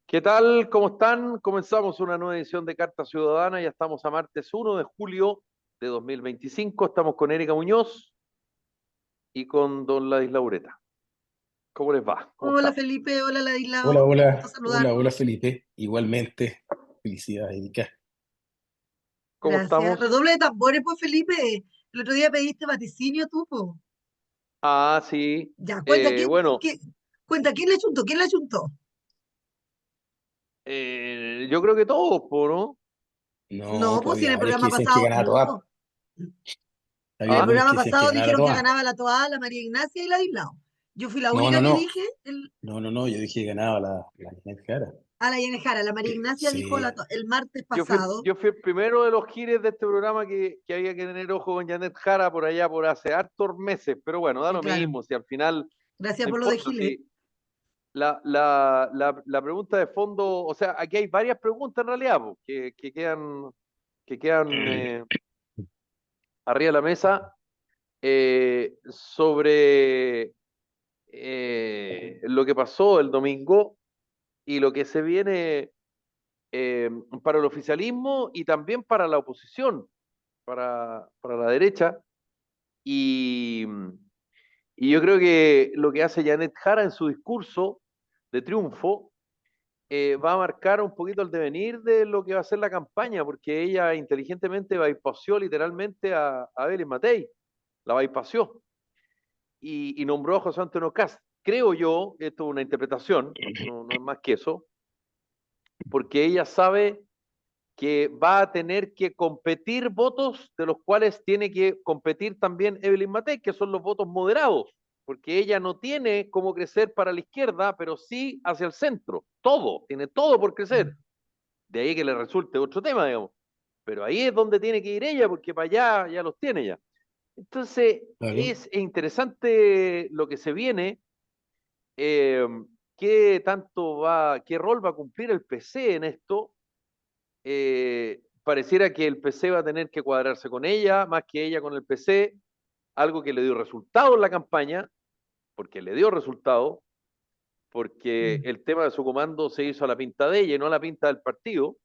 ¿Qué tal? ¿Cómo están? Comenzamos una nueva edición de Carta Ciudadana. Ya estamos a martes 1 de julio de 2025. Estamos con Erika Muñoz y con don Ladislau Ureta. ¿Cómo les va? ¿Cómo Hola están? Felipe, hola Hola, Ladislao, qué gusto hola, hola, hola saludarnos. Felipe. Igualmente, felicidades, Erika. ¿Cómo Gracias. estamos? Redoble de tambores, pues Felipe. El otro día pediste vaticinio tú, po. Ah, sí. Ya, cuenta, Bueno, cuenta, ¿quién le chuntó? ¿Quién le chuntó? yo creo que todos, po, ¿no? No, No, pues pues si en había el varios programa que decían que pasado, ganaba todas. no. En Había el ¿Ah? algunos programa que decían que pasado ganaba dijeron que todas. ganaba la Toa, la María Ignacia y Ladislao. Yo fui la No, no, única que no. dije No, yo dije que ganaba la Janet Jara. a la Yanejara. La María Ignacia dijo Sí. el martes Yo fui, pasado. yo fui el primero de los gires de este programa que había que tener ojo con Janet Jara por allá por hace hartos meses. Pero bueno, da lo Claro, mismo. Si al final gracias no por lo de importa Giles. si la pregunta de fondo, o sea, aquí hay varias preguntas en realidad po, que quedan arriba de la mesa sobre lo que pasó el domingo y lo que se viene eh, para el oficialismo y también para la oposición, para la derecha. Y, y yo creo que lo que hace Janet Jara en su discurso de triunfo va a marcar un poquito el devenir de lo que va a ser la campaña, porque ella inteligentemente bypassó literalmente a Evelyn Matei, la bypassó y nombró a José Antonio Cast. Creo yo, esto es una interpretación, no es más que eso, porque ella sabe que va a tener que competir votos de los cuales tiene que competir también Evelyn Matei, que son los votos moderados, porque ella no tiene cómo crecer para la izquierda, pero sí hacia el centro. Todo, tiene todo por crecer. De ahí que le resulte otro tema, digamos. Pero ahí es donde tiene que ir ella, porque para allá ya los tiene ya. Entonces, Claro. es interesante lo que se viene, eh, qué rol va a cumplir el PC en esto. Pareciera que el PC va a tener que cuadrarse con ella, más que ella con el PC, algo que le dio resultado en la campaña, porque le dio resultado, porque Mm. el tema de su comando se hizo a la pinta de ella y no a la pinta del partido.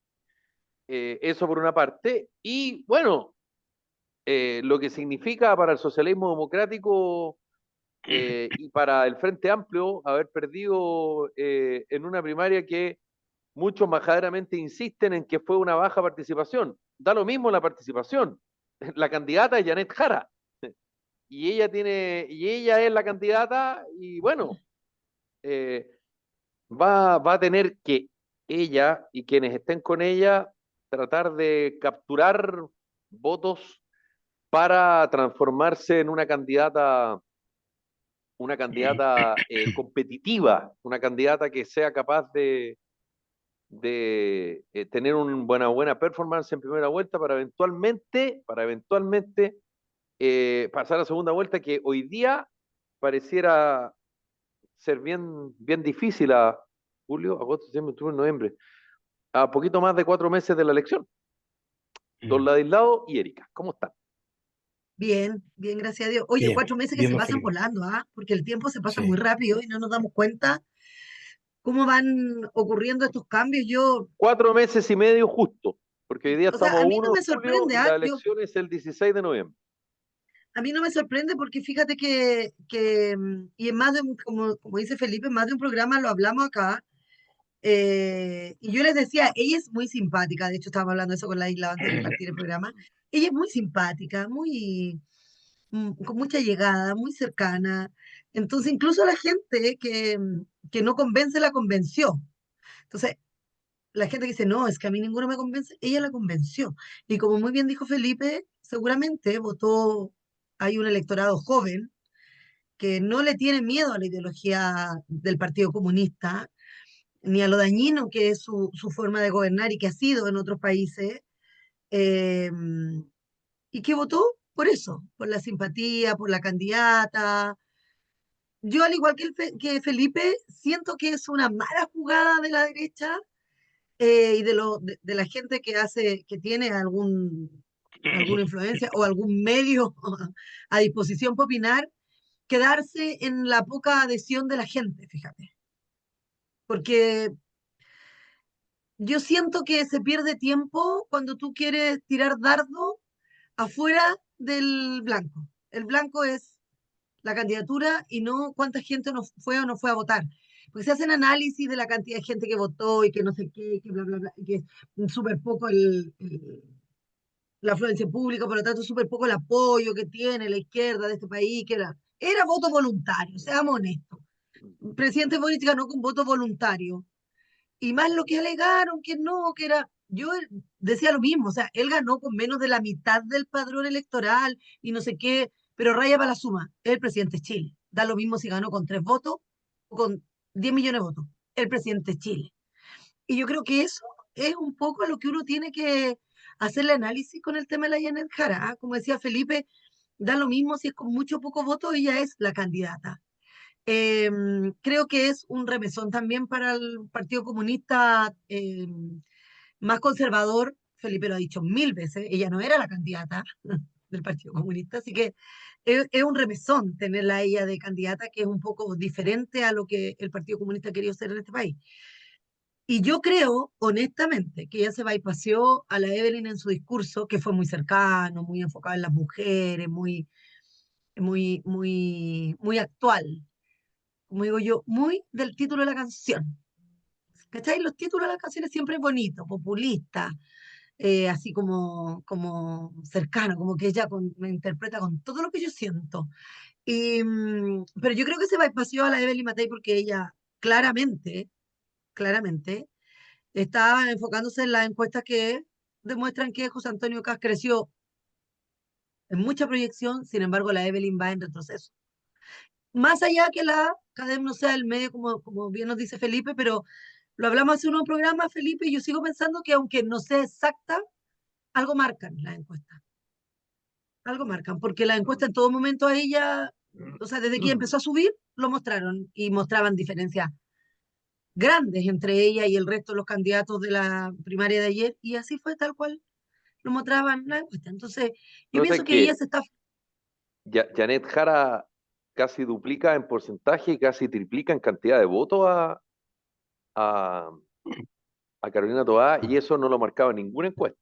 Eso por una parte. Y bueno, lo que significa para el socialismo democrático y para el Frente Amplio haber perdido en una primaria que muchos majaderamente insisten en que fue una baja participación. Da lo mismo la participación. La candidata es Janet Jara y ella es la candidata y bueno, eh, va a tener que ella y quienes estén con ella tratar de capturar votos para transformarse en una candidata competitiva, una candidata que sea capaz de tener una buena performance en primera vuelta para eventualmente pasar a segunda vuelta, que hoy día pareciera ser bien difícil a julio, agosto, septiembre, octubre, noviembre, a poquito más de 4 meses de la elección. Don Mm. Ladislao y Erika, ¿cómo están? Bien, bien, gracias a Dios. Oye, Bien, 4 meses que bien, se don pasan Felipe. volando, ¿ah? Porque el tiempo se pasa muy Sí. rápido y no nos damos cuenta cómo van ocurriendo estos cambios. Yo, 4 meses y medio justo, porque hoy día o sea, estamos a a mí 1 no de me julio sorprende, y ¿ah? la elección es el 16 de noviembre. A mí no me sorprende porque fíjate y en más de un, como dice Felipe, en más de un programa lo hablamos acá, y yo les decía, ella es muy simpática, de hecho estábamos hablando de eso con la isla antes de partir el programa, ella es muy simpática, con mucha llegada, muy cercana, entonces incluso la gente que no convence la convenció. Entonces, la gente que dice, no, es que a mí ninguno me convence, ella la convenció. Y como muy bien dijo Felipe, seguramente votó, hay un electorado joven que no le tiene miedo a la ideología del Partido Comunista, ni a lo dañino que es su forma de gobernar y que ha sido en otros países, eh, y que votó por eso, por la simpatía, por la candidata. Yo, al igual que Felipe, siento que es una mala jugada de la derecha, y de la gente que tiene alguna influencia o algún medio a disposición para opinar, quedarse en la poca adhesión de la gente, fíjate. Porque yo siento que se pierde tiempo cuando tú quieres tirar dardo afuera del blanco. El blanco es la candidatura y no cuánta gente no fue o no fue a votar. Porque se hacen análisis de la cantidad de gente que votó y que no sé qué, que bla, bla, bla, y que es súper poco la afluencia pública, por lo tanto, súper poco el apoyo que tiene la izquierda de este país, que era voto voluntario, seamos honestos. El presidente Boric ganó con voto voluntario. Y más lo que alegaron, que no, que era. Yo decía lo mismo, o sea, él ganó con menos de la mitad del padrón electoral y no sé qué, pero raya para la suma, es el presidente de Chile. Da lo mismo si ganó con 3 votos o con 10 millones de votos. El presidente de Chile. Y yo creo que eso es un poco a lo que uno tiene que hacer el análisis con el tema de la Janet Jara. ¿Ah? Como decía Felipe, da lo mismo si es con mucho o poco voto, ella es la candidata. Creo que es un remesón también para el Partido Comunista más conservador. Felipe lo ha dicho 1000 veces, ella no era la candidata del Partido Comunista, así que es un remesón tenerla a ella de candidata, que es un poco diferente a lo que el Partido Comunista ha querido hacer en este país. Y yo creo, honestamente, que ella se bypaseó a la Evelyn en su discurso, que fue muy cercano, muy enfocado en las mujeres, muy actual. Como digo yo, muy del título de la canción. ¿Cachai? Los títulos de las canciones siempre es bonito, populista, así como cercano, como que ella me interpreta con todo lo que yo siento. Pero yo creo que se bypaseó a la Evelyn Matei porque ella claramente, estaba enfocándose en las encuestas que demuestran que José Antonio Kast creció en mucha proyección, sin embargo la Evelyn va en retroceso. Más allá que la cadena no sea el medio, como bien nos dice Felipe, pero lo hablamos hace unos programas, Felipe, y yo sigo pensando que aunque no sea exacta, algo marcan las encuestas. Algo marcan, porque la encuesta en todo momento a ella, o sea, desde que empezó a subir, lo mostraron y mostraban diferencias grandes entre ella y el resto de los candidatos de la primaria de ayer, y así fue tal cual lo mostraban la encuesta. Entonces, yo No sé pienso que ella que se está. Janet Jara casi duplica en porcentaje y casi triplica en cantidad de votos a, a Carolina Toá, y eso no lo marcaba en ninguna encuesta.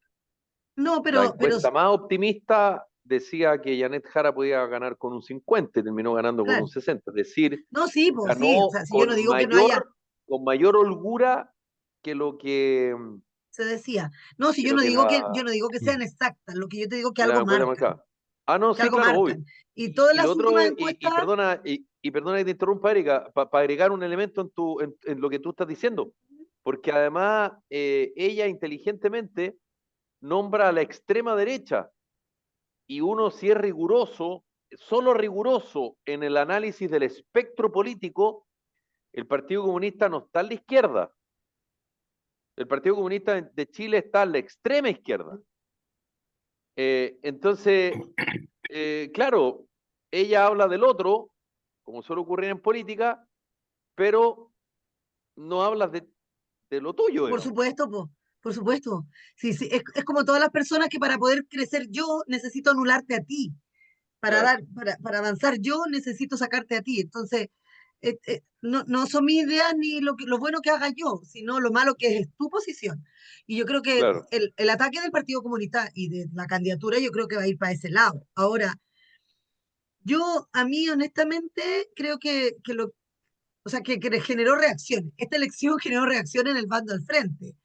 No, La pero encuesta más optimista decía que Janet Jara podía ganar con un 50 y terminó ganando con un claro, 60. Es decir, no, sí, pues sí, o ganó sea, si yo no digo que no haya, con mayor holgura que se decía. No, si que lo que yo la, no digo que sean exactas, lo que yo te digo que que la algo encuesta marcan, marcaba. Ah, no, que sí, algo claro, obvio. marcan. Y todas Y lo las otro últimas es, encuestas, y perdona que te interrumpa, Erika, para agregar un elemento en lo que tú estás diciendo, porque además ella inteligentemente nombra a la extrema derecha, y uno si es riguroso, solo riguroso en el análisis del espectro político, el Partido Comunista no está en la izquierda. El Partido Comunista de Chile está en la extrema izquierda. Entonces, claro, ella habla del otro, como suele ocurrir en política, pero no hablas de lo tuyo, por digamos. supuesto, por supuesto. Sí, sí, es como todas las personas que para poder crecer yo necesito anularte a ti. Claro, Para avanzar yo necesito sacarte a ti. Entonces, no son mis ideas ni lo bueno que haga yo, sino lo malo que es tu posición. Y yo creo que claro. el ataque del Partido Comunista y de la candidatura, yo creo que va a ir para ese lado. Ahora, a mí honestamente, creo o sea, que generó reacciones. Esta elección generó reacciones en el bando al frente,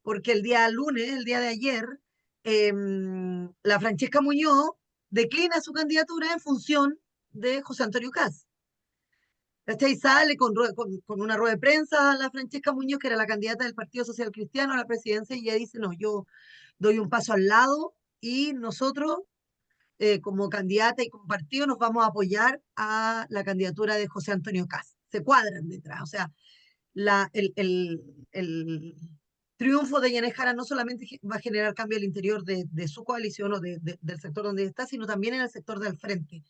porque el día lunes, el día de ayer, la Francesca Muñoz declina su candidatura en función de José Antonio Kast. ¿Cachai? Sale con una rueda de prensa la Francesca Muñoz, que era la candidata del Partido Social Cristiano a la presidencia, y ella dice, no, yo doy un paso al lado y nosotros, como candidata y como partido, nos vamos a apoyar a la candidatura de José Antonio Kast. Se cuadran detrás, o sea, el triunfo de Yanez Jara no solamente va a generar cambio al interior de su coalición o del sector donde está, sino también en el sector del frente.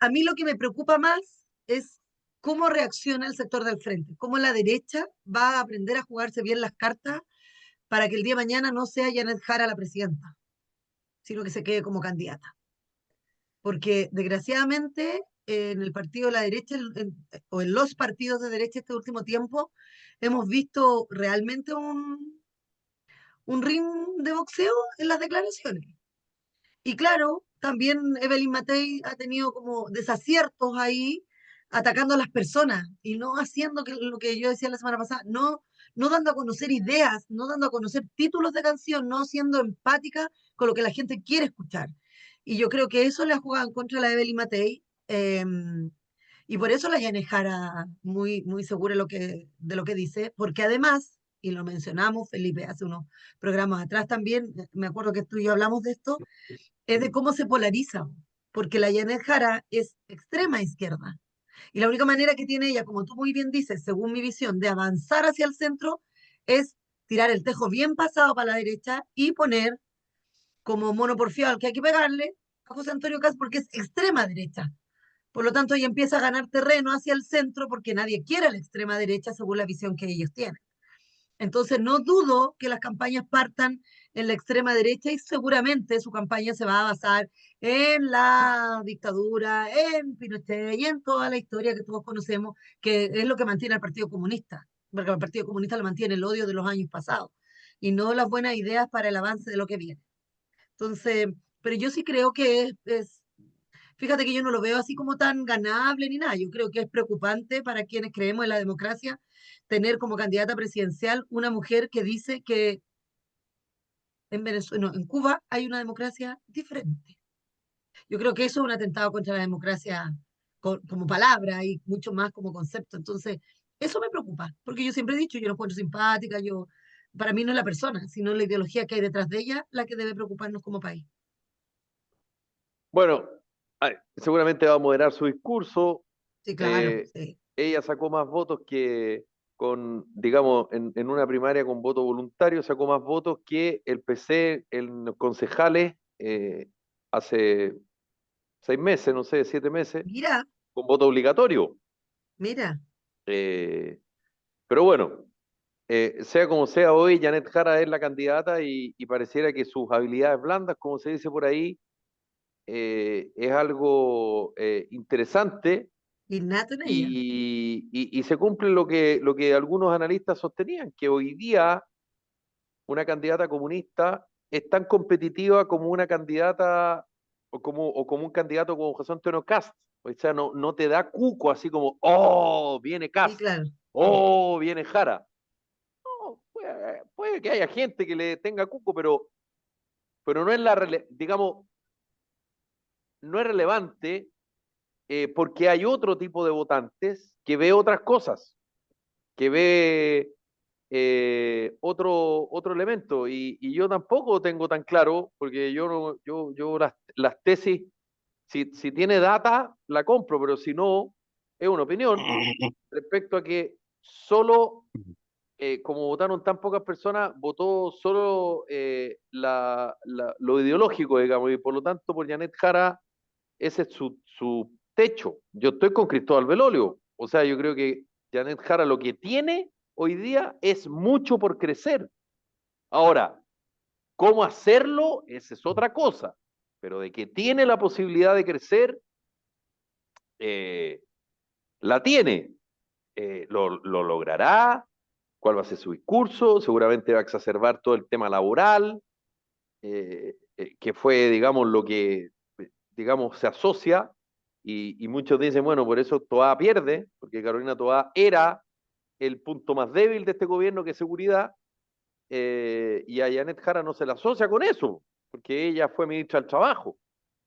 A mí lo que me preocupa más es cómo reacciona el sector del frente, cómo la derecha va a aprender a jugarse bien las cartas para que el día de mañana no sea Yanez Jara la presidenta, sino que se quede como candidata. Porque desgraciadamente en el partido de la derecha o en los partidos de derecha este último tiempo, hemos visto realmente un ring de boxeo en las declaraciones. Y claro, también Evelyn Matei ha tenido como desaciertos ahí, atacando a las personas y no haciendo lo que yo decía la semana pasada, no dando a conocer ideas, no dando a conocer títulos de canción, no siendo empática con lo que la gente quiere escuchar. Y yo creo que eso le ha jugado en contra a la Evelyn Matei. Y por eso la Yane Jara muy, muy segura de lo que dice, porque además, y lo mencionamos, Felipe, hace unos programas atrás también, me acuerdo que tú y yo hablamos de esto, es de cómo se polariza, porque la Janet Jara es extrema izquierda. Y la única manera que tiene ella, como tú muy bien dices, según mi visión, de avanzar hacia el centro, es tirar el tejo bien pasado para la derecha y poner como mono porfiado al que hay que pegarle a José Antonio Caz porque es extrema derecha. Por lo tanto, ella empieza a ganar terreno hacia el centro porque nadie quiere a la extrema derecha según la visión que ellos tienen. Entonces, no dudo que las campañas partan en la extrema derecha y seguramente su campaña se va a basar en la dictadura, en Pinochet y en toda la historia que todos conocemos, que es lo que mantiene al Partido Comunista, porque el Partido Comunista lo mantiene el odio de los años pasados y no las buenas ideas para el avance de lo que viene. Entonces, pero yo sí creo que fíjate que yo no lo veo así como tan ganable ni nada. Yo creo que es preocupante para quienes creemos en la democracia tener como candidata presidencial una mujer que dice que en Venezuela, no, en Cuba hay una democracia diferente. Yo creo que eso es un atentado contra la democracia como palabra y mucho más como concepto. Entonces, eso me preocupa, porque yo siempre he dicho, yo no encuentro simpática, para mí no es la persona, sino la ideología que hay detrás de ella la que debe preocuparnos como país. Bueno, seguramente va a moderar su discurso. Sí, claro, Eh, sí. Ella sacó más votos que digamos, en una primaria con voto voluntario, sacó más votos que el PC en concejales hace 6 meses, no sé, 7 meses, Mira, con voto obligatorio. mira, Eh, pero bueno, sea como sea, hoy Janet Jara es la candidata y pareciera que sus habilidades blandas, como se dice por ahí, es algo interesante innato en ella. y se cumple lo que algunos analistas sostenían, que hoy día una candidata comunista es tan competitiva como una candidata o como un candidato como José Antonio Cast. O sea, no te da cuco así como, oh, viene Sí, Cast, claro. Sí. oh, viene Jara. No, puede que haya gente que le tenga cuco, pero no es digamos, no es relevante porque hay otro tipo de votantes que ve otras cosas, que ve otro elemento. Y yo tampoco tengo tan claro, porque yo las tesis, si tiene data, la compro, pero si no, es una opinión respecto a que solo, como votaron tan pocas personas, votó solo lo ideológico, digamos, y por lo tanto por Janet Jara ese es su techo. Yo estoy con Cristóbal Belolio. O sea, yo creo que Janet Jara lo que tiene hoy día es mucho por crecer. Ahora, ¿cómo hacerlo? Esa es otra cosa. Pero de que tiene la posibilidad de crecer, eh, la tiene. Lo logrará. ¿Cuál va a ser su discurso? Seguramente va a exacerbar todo el tema laboral, que fue, digamos, lo que, digamos, se asocia y muchos dicen, bueno, por eso Toá pierde, porque Carolina Toá era el punto más débil de este gobierno que es seguridad, y a Janet Jara no se la asocia con eso, porque ella fue ministra del Trabajo,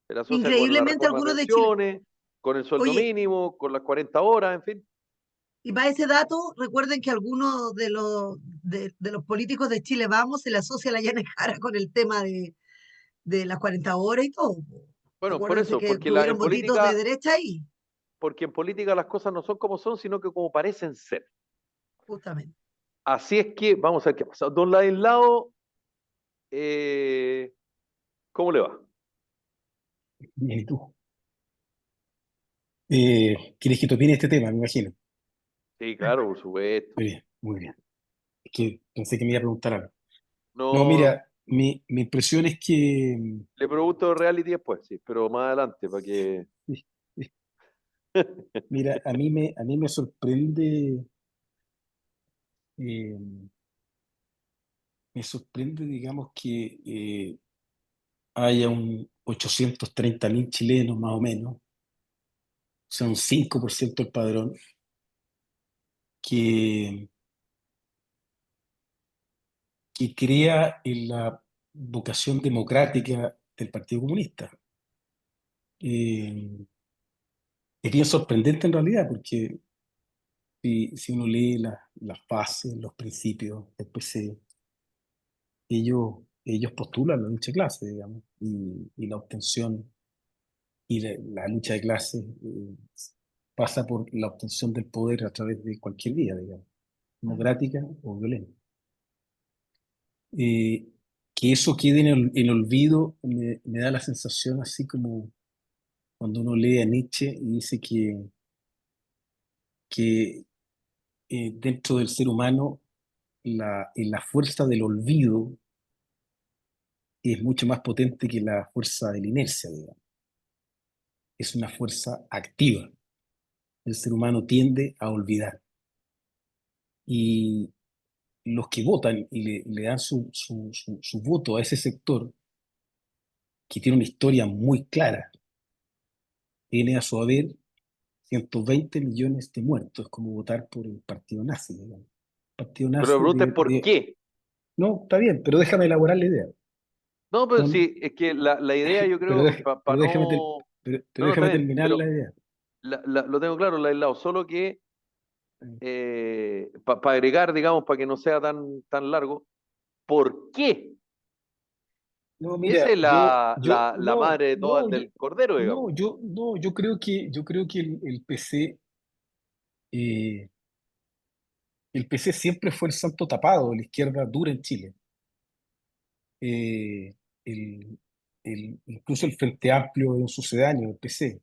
se la asocia con la Increíblemente reforma de algunos de Chile. pensiones, con el sueldo Oye, mínimo, con las 40 horas, en fin. y para ese dato, recuerden que algunos de los políticos de Chile Vamos se le asocia a la Yana Jara con el tema de las 40 horas y todo. Bueno, por Acuérdense eso, que hubieron votitos de derecha ahí, porque en política las cosas no son como son, sino que como parecen ser. justamente. Así es que vamos a ver qué pasa. Don Ladislao, eh, ¿cómo le va? Bien, ¿y tú? ¿Quieres que te opine este tema? Me imagino. Sí, claro, por supuesto. Muy bien, muy bien. Es que pensé que me iba a preguntar algo. No, No, mira, mi impresión es que le pregunto de reality después, sí, pero más adelante, para que... Mira, a mí me sorprende, eh, digamos, que haya un 830.000 chilenos más o menos, o sea, un 5% del padrón, que, que crea en la vocación democrática del Partido Comunista. Eh, es bien sorprendente en realidad, porque si uno lee las bases, los principios del PC, ellos postulan la lucha de clase, digamos, y la obtención y la lucha de clase pasa por la obtención del poder a través de cualquier vía, digamos, democrática o violenta. Eh, que eso quede en olvido me da la sensación así como cuando uno lee a Nietzsche y dice que dentro del ser humano la fuerza del olvido es mucho más potente que la fuerza de la inercia, digamos. Es una fuerza activa. El ser humano tiende a olvidar. Y los que votan y le dan su voto a ese sector, que tiene una historia muy clara, tiene a su haber 120 millones de muertos, es como votar por el partido nazi, digamos. El partido Pero la nazi pregunta es ¿por qué? no, está bien, pero déjame elaborar la idea. No, pero Son, sí, es que la idea yo pero, creo, pero déjame, no... pero No, no, está déjame bien, terminar pero la idea. lo tengo claro, la del lado, solo que para agregar, digamos, para que no sea tan largo, ¿por qué? No, Esa mira, es la madre de todo el del cordero, digamos. yo creo que el PC, eh, el PC siempre fue el santo tapado de la izquierda dura en Chile. Eh, el, incluso el Frente Amplio es un sucedáneo del PC,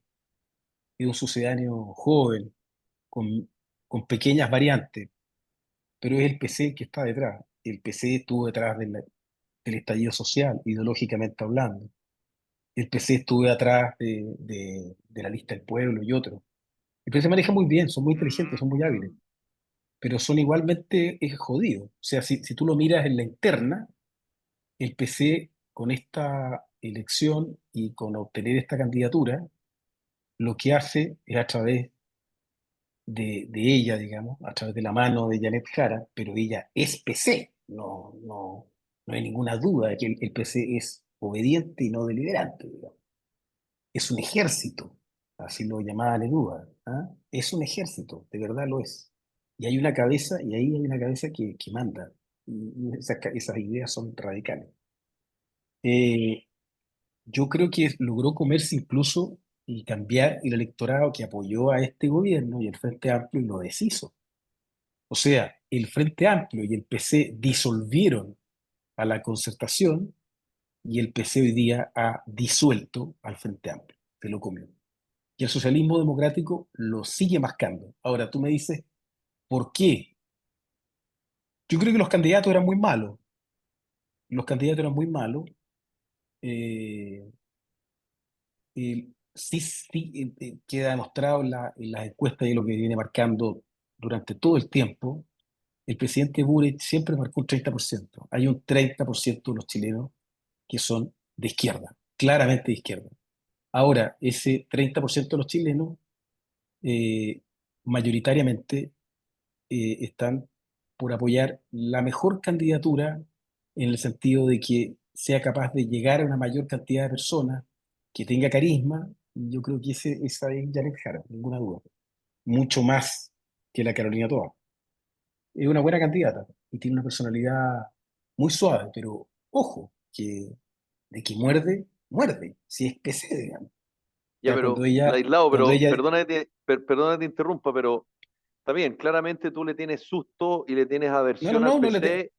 es un sucedáneo joven, con, con pequeñas variantes, pero es el PC el que está detrás. El PC estuvo detrás del estallido social, ideológicamente hablando. El PC estuvo atrás de la lista del pueblo y otros. El PC maneja muy bien, son muy inteligentes, son muy hábiles, pero son igualmente jodidos. O sea, si tú lo miras en la interna, el PC con esta elección y con obtener esta candidatura, lo que hace es a través de ella, digamos, a través de la mano de Janet Jara, pero ella es PC, no hay ninguna duda de que el PC es obediente y no deliberante, digamos. Es un ejército, así lo llamaba Neruda, ¿ah? Es un ejército, de verdad lo es. Y hay una cabeza, y ahí hay una cabeza que manda, y esas ideas son radicales. Eh, yo creo que logró comerse incluso y cambiar el electorado que apoyó a este gobierno y el Frente Amplio y lo deshizo. O sea, el Frente Amplio y el PC disolvieron a la Concertación y el PC hoy día ha disuelto al Frente Amplio, se lo comió. Y el socialismo democrático lo sigue mascando. Ahora, tú me dices, ¿por qué? Yo creo que los candidatos eran muy malos. Los candidatos eran muy malos. Eh, sí, sí, queda demostrado en las encuestas y lo que viene marcando durante todo el tiempo. El presidente Boric siempre marcó un 30%. Hay un 30% de los chilenos que son de izquierda, claramente de izquierda. Ahora, ese 30% de los chilenos eh, mayoritariamente están por apoyar la mejor candidatura en el sentido de que sea capaz de llegar a una mayor cantidad de personas, que tenga carisma, y yo creo que esa es Janet Jara, ninguna duda, mucho más que la Carolina Toa. Es una buena candidata y tiene una personalidad muy suave, pero ojo, que de que muerde, muerde, si es PC, digamos. O Ya, sea, pero Ladislao, cuando pero ella, perdona que te interrumpa, pero está bien, claramente tú le tienes susto y le tienes no, no, aversión al no, PC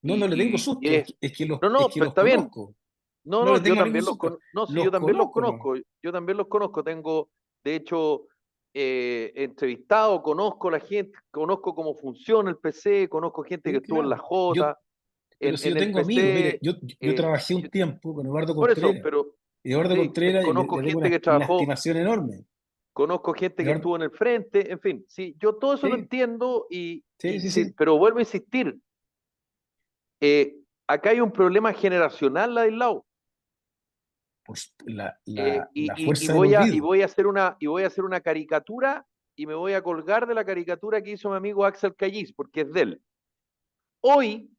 no le tengo susto, y es... No, es no, que pero los está bien. conozco. No, No le no, yo tengo ningún también susto. no, sí, yo Los también los conozco, ¿no? conozco, yo también los conozco, tengo, de hecho, entrevistado, conozco la gente, conozco cómo funciona el PC, conozco gente que Sí, estuvo en la claro. Yo, J, pero si yo en el tengo amigos, mire, PC, yo trabajé un yo- tiempo con Eduardo por eso, Contreras. pero Y Eduardo sí, Contreras, y conozco le tengo gente que una trabajó, estimación enorme. conozco gente que Eduardo, estuvo en el frente, en fin, sí, yo todo eso lo sí, entiendo sí, sí, sí, sí. pero vuelvo a insistir, eh, acá hay un problema generacional, Ladislao. Pues la Y fuerza del voy a, olvido. y voy a hacer una caricatura y me voy a colgar de la caricatura que hizo mi amigo Axel Callis, porque es de él. Hoy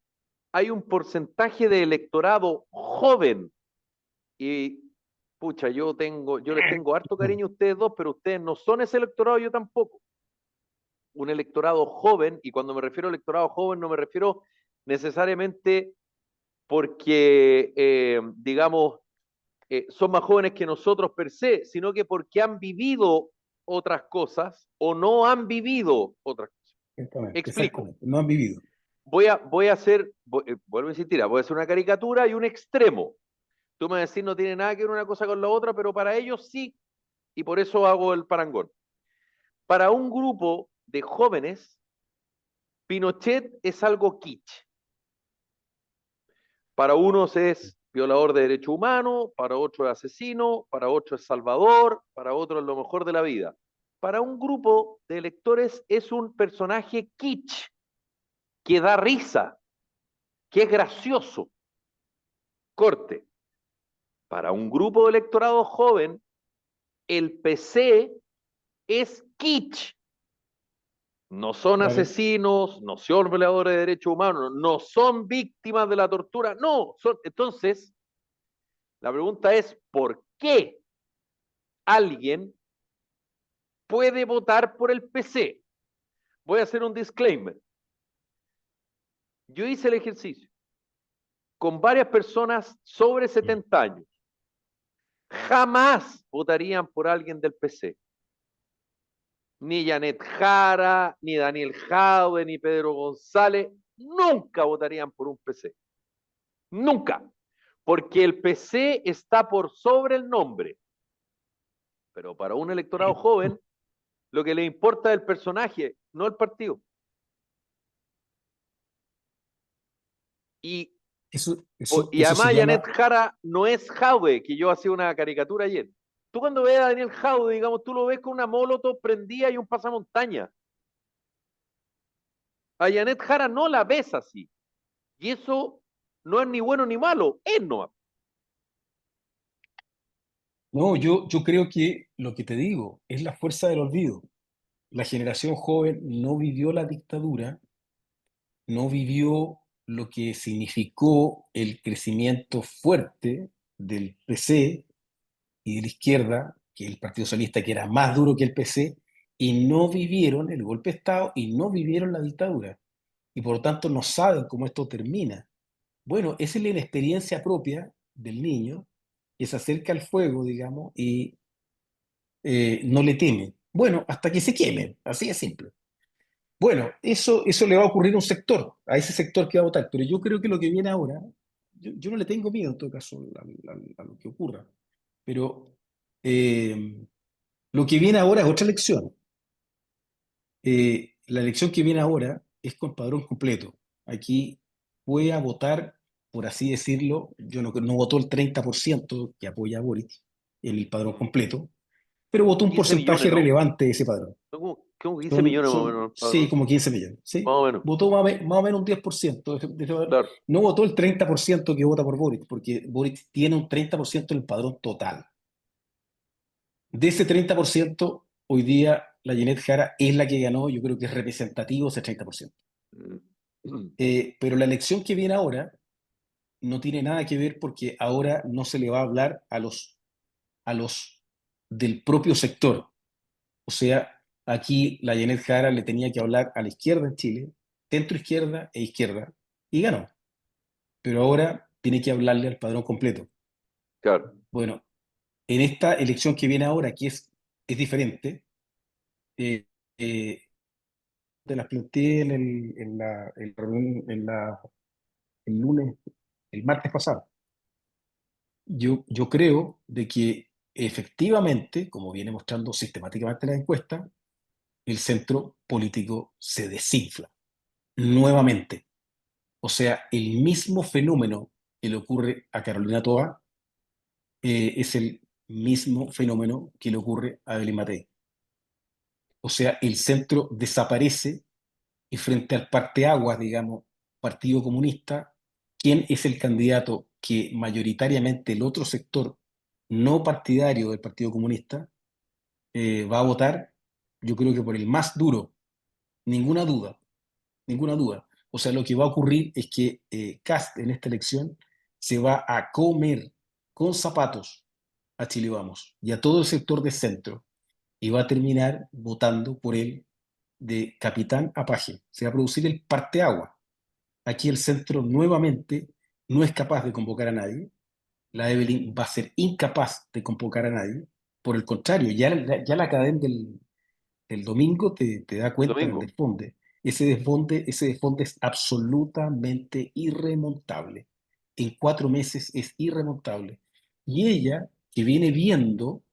hay un porcentaje de electorado joven y pucha, yo les tengo harto cariño a ustedes dos, pero ustedes no son ese electorado, yo tampoco. Un electorado joven, y cuando me refiero a electorado joven no me refiero necesariamente porque, digamos, son más jóvenes que nosotros per se, sino que porque han vivido otras cosas o no han vivido otras cosas. Exactamente, Explico. exactamente. No han vivido. Voy a hacer, vuelvo a insistir, voy a hacer una caricatura y un extremo. Tú me vas a decir, no tiene nada que ver una cosa con la otra, pero para ellos sí, y por eso hago el parangón. Para un grupo de jóvenes, Pinochet es algo kitsch. Para unos es violador de derechos humanos, para otros es asesino, para otros es salvador, para otros es lo mejor de la vida. Para un grupo de electores es un personaje kitsch, que da risa, que es gracioso. Corte. Para un grupo de electorado joven, el PC es kitsch. No son Claro. asesinos, no son violadores de derechos humanos, no son víctimas de la tortura, no. Entonces, la pregunta es, ¿por qué alguien puede votar por el PC? Voy a hacer un disclaimer. Yo hice el ejercicio con varias personas sobre 70 años. Jamás votarían por alguien del PC. Ni Janet Jara, ni Daniel Jaude, ni Pedro González, nunca votarían por un PC. Nunca. Porque el PC está por sobre el nombre. Pero para un electorado joven, lo que le importa es el personaje, no el partido. Y, y Eso se además Janet llama, Jara no es Jaude, que yo hacía una caricatura ayer. Tú cuando ves a Daniel Jaude, digamos, tú lo ves con una molotov prendida y un pasamontaña. A Janet Jara no la ves así. Y eso no es ni bueno ni malo, es no. no, yo creo que lo que te digo es la fuerza del olvido. La generación joven no vivió la dictadura, no vivió lo que significó el crecimiento fuerte del PC y de la izquierda, que el Partido Socialista, que era más duro que el PC, y no vivieron el golpe de Estado y no vivieron la dictadura. Y por lo tanto no saben cómo esto termina. Bueno, esa es la inexperiencia propia del niño que se acerca al fuego, digamos, y no le teme. Bueno, hasta que se queme, así de simple. Bueno, eso le va a ocurrir a un sector, a ese sector que va a votar, pero yo creo que lo que viene ahora, yo no le tengo miedo en todo caso a lo que ocurra, pero eh, lo que viene ahora es otra elección. La elección que viene ahora es con padrón completo. Aquí voy a votar, por así decirlo, yo no votó el 30% que apoya a Boric en el padrón completo, pero votó un 15 millones, porcentaje ¿no? relevante de ese padrón. Como 15 millones más o menos, Sí, padrón. como 15 millones, Más ¿sí? o menos. Votó más o menos un 10% de ese padrón. Claro. No votó el 30% que vota por Boric, porque Boric tiene un 30% en el padrón total. De ese 30%, hoy día la Janet Jara es la que ganó, yo creo que es representativo ese 30%. Pero la elección que viene ahora no tiene nada que ver porque ahora no se le va a hablar a los del propio sector. O sea, aquí la Janet Jara le tenía que hablar a la izquierda en Chile, centro izquierda e izquierda, y ganó. Pero ahora tiene que hablarle al padrón completo. Claro. Bueno, en esta elección que viene ahora, que es diferente, eh, eh, te las planteé el lunes, el martes pasado. Yo creo de que efectivamente, como viene mostrando sistemáticamente la encuesta, el centro político se desinfla nuevamente. O sea, el mismo fenómeno que le ocurre a Carolina Toa es el mismo fenómeno que le ocurre a Evelyn Matei. O sea, el centro desaparece y frente al parteaguas, digamos, Partido Comunista, ¿quién es el candidato que mayoritariamente el otro sector no partidario del Partido Comunista va a votar? Yo creo que por el más duro, ninguna duda, ninguna duda. O sea, lo que va a ocurrir es que Kast en esta elección se va a comer con zapatos a Chile Vamos y a todo el sector de centro y va a terminar votando por él de capitán a paje. Se va a producir el parteagua. Aquí el centro nuevamente no es capaz de convocar a nadie. La Evelyn va a ser incapaz de convocar a nadie. Por el contrario, ya la cadena del domingo te da cuenta del Domingo. desfonde. Ese desfonde es absolutamente irremontable. En 4 meses es irremontable. Y ella, que viene viendo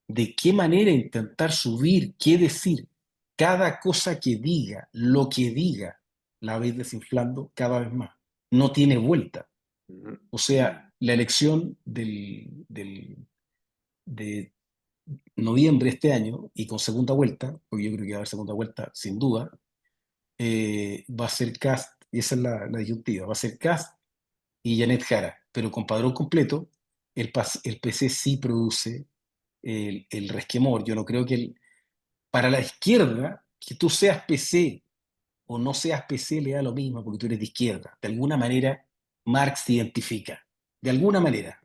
de qué manera intentar subir, qué decir, cada cosa que diga, lo que diga, la va a ir desinflando cada vez más. No tiene vuelta. Ujú. O sea, la elección de noviembre de este año y con segunda vuelta, porque yo creo que va a haber segunda vuelta sin duda, va a ser Kast, y esa es la disyuntiva, va a ser Kast y Janet Jara, pero con padrón completo, el PC sí produce el resquemor. Yo no creo que para la izquierda, que tú seas PC o no seas PC le da lo mismo porque tú eres de izquierda. De alguna manera, Marx te identifica, de alguna manera,